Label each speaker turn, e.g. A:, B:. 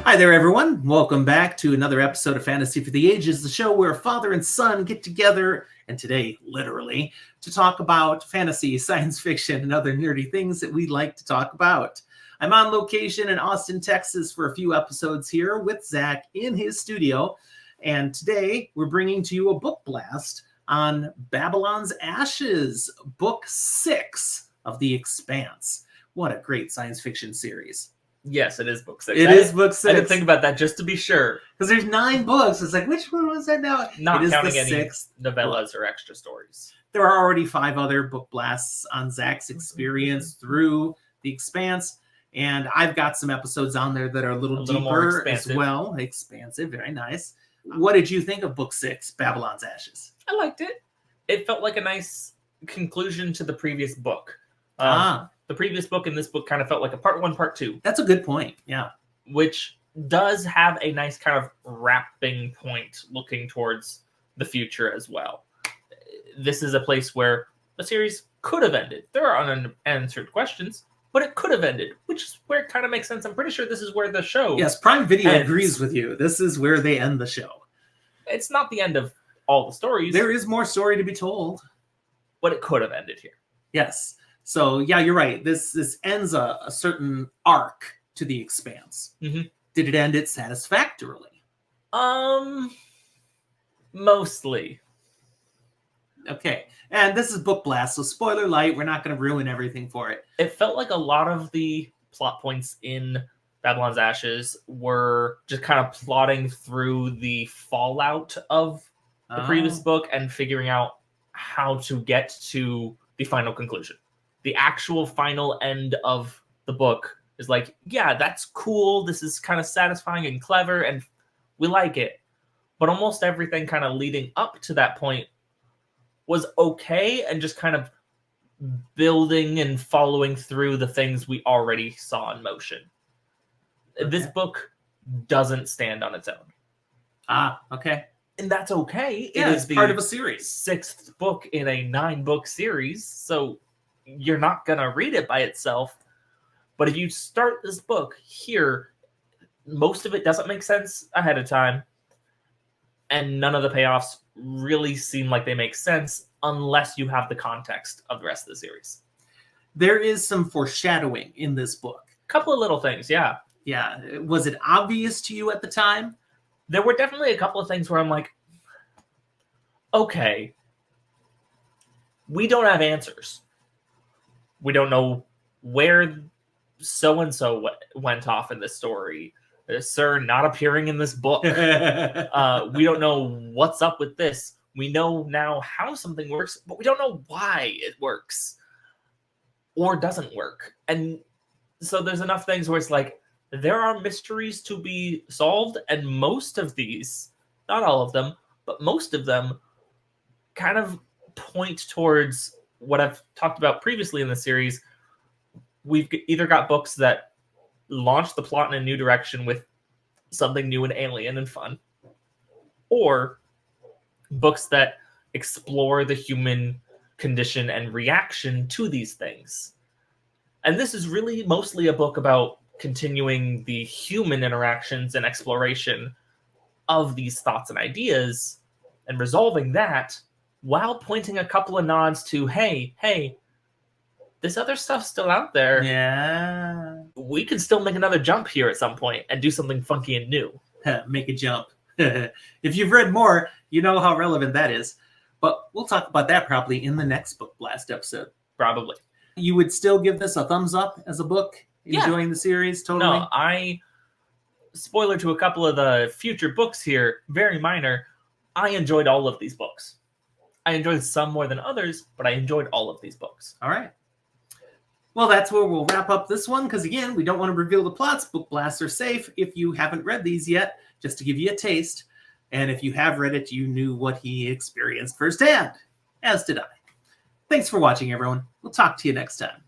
A: Hi there, everyone. Welcome back to another episode of Fantasy for the Ages, the show where father and son get together, and today, literally, to talk about fantasy, science fiction, and other nerdy things that we like to talk about. I'm on location in Austin, Texas for a few episodes here with Zach in his studio, and today we're bringing to you a book blast on Babylon's Ashes, Book 6 of the Expanse. What a great science fiction series.
B: Yes, it is book 6.
A: It is book 6.
B: I didn't think about that just to be sure.
A: Because there's 9 books. It's like, which one was that now?
B: Not
A: it is
B: counting
A: the
B: any
A: 6th
B: novellas
A: book.
B: or extra stories.
A: There are already 5 other book blasts on Zach's experience through the Expanse. And I've got some episodes on there that are a little deeper
B: more
A: as well. Expansive, very nice. What did you think of book 6, Babylon's Ashes?
B: I liked it. It felt like a nice conclusion to the previous book. The previous book and this book kind of felt like a part 1, part 2.
A: That's a good point, yeah.
B: Which does have a nice kind of wrapping point looking towards the future as well. This is a place where the series could have ended. There are unanswered questions, but it could have ended, which is where it kind of makes sense. I'm pretty sure this is where the show
A: Yes, Prime Video
B: ends.
A: agrees with you. This is where they end the show.
B: It's not the end of all the stories.
A: There is more story to be told.
B: But it could have ended here.
A: Yes. So, yeah, you're right. This ends a certain arc to the Expanse.
B: Mm-hmm.
A: Did it end it satisfactorily?
B: Mostly.
A: Okay. And this is Book Blast, so spoiler light. We're not going to ruin everything for it.
B: It felt like a lot of the plot points in Babylon's Ashes were just kind of plotting through the fallout of the previous book and figuring out how to get to the final conclusion. The actual final end of the book is like, yeah, that's cool. This is kind of satisfying and clever, and we like it. But almost everything kind of leading up to that point was okay and just kind of building and following through the things we already saw in motion. Okay. This book doesn't stand on its own.
A: Okay.
B: And that's okay.
A: Yeah,
B: it is
A: part of a series.
B: 6th book in a 9-book series, so you're not going to read it by itself. But if you start this book here, most of it doesn't make sense ahead of time, and none of the payoffs really seem like they make sense unless you have the context of the rest of the series.
A: There is some foreshadowing in this book.
B: A couple of little things, yeah.
A: Yeah. Was it obvious to you at the time?
B: There were definitely a couple of things where I'm like, okay, we don't have answers. We don't know where so-and-so went off in this story. Sir not appearing in this book. We don't know what's up with this. We know now how something works, but we don't know why it works or doesn't work. And so there's enough things where it's like, there are mysteries to be solved, and most of these, not all of them, but most of them kind of point towards what I've talked about previously in the series. We've either got books that launch the plot in a new direction with something new and alien and fun, or books that explore the human condition and reaction to these things. And this is really mostly a book about continuing the human interactions and exploration of these thoughts and ideas and resolving that while pointing a couple of nods to, hey, this other stuff's still out there.
A: Yeah.
B: We can still make another jump here at some point and do something funky and new.
A: Make a jump. If you've read more, you know how relevant that is. But we'll talk about that probably in the next Book Blast episode.
B: Probably.
A: You would still give this a thumbs up as a book? Enjoying the series? Totally?
B: No, spoiler to a couple of the future books here, very minor, I enjoyed all of these books. I enjoyed some more than others, but I enjoyed all of these books.
A: All right. Well, that's where we'll wrap up this one, because again, we don't want to reveal the plots. Book blasts are safe if you haven't read these yet, just to give you a taste. And if you have read it, you knew what he experienced firsthand, as did I. Thanks for watching, everyone. We'll talk to you next time.